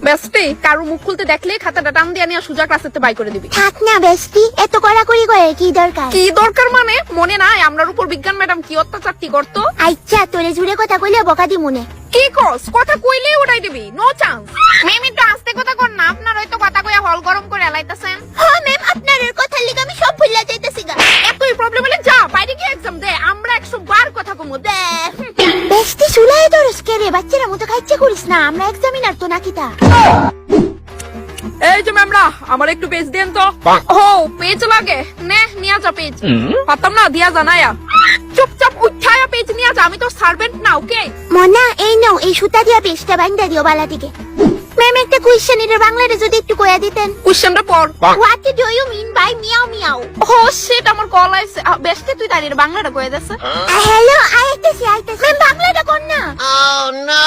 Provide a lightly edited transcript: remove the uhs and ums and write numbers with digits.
বেস্টি কারো মুখ খুলতে দেখলে খাতাটা টান দিয়ে নিয়ে সোজা ক্লাসেতে বাই করে দিবি। থাক না বেস্টি, এত কড়াকড়ি করে কি দরকার? কি দরকার মানে মনে নাই আমরার উপর বিজ্ঞান ম্যাডাম কি অত্যাচারটি করতো? আচ্ছা তোরে জুড়ে কথা কইলে বকা দি মনে। কি কস কথা কইলে উঠাই দিবি, নো চান্স। ম্যাম একটু আস্তে কথা কর না, আপনার হয়তো কথা কইয়া হল গরম করে এলাইতাছেন। হ্যাঁ ম্যাম, আপনার কথা লিগে আমি সব ভুলে যাইতেছি গা। এতই প্রবলেম হলে যা বাইরে গিয়ে এক্সাম দে, আমরা 100 বার কথা কমু দে। বেস্টি চুলাই দরস কে রে, বাচ্চারা মতো খাইছে করিস না, আমরা এক্সামিনার তো নাকি তা। এই যে ম্যামরা আমার একটু পেজ দেন তো। ও পেজ লাগে নে নিয়া যা পেজ। পাতাম না দিয়া জানায়া চুপচাপ উঠায়া পেজ নিয়া যা, আমি তোর সার্ভেন্ট না। ওকে মনা এই নাও, এই সুতা দিয়া পেজটা বাইন্ধা দিও বালা দিকে। ম্যাম একটা কোশ্চেন, এর বাংলাটা যদি একটু কইয়া দিতেন। কোশ্চেনটা পড়। What do you mean by meow meow? Oh shit আমার কল আইছে। বেস্টে তুই তারির বাংলাটা কইয়া দেছ। হ্যালো আইতেছি ম্যাম, বাংলাটা কোন না? Oh no!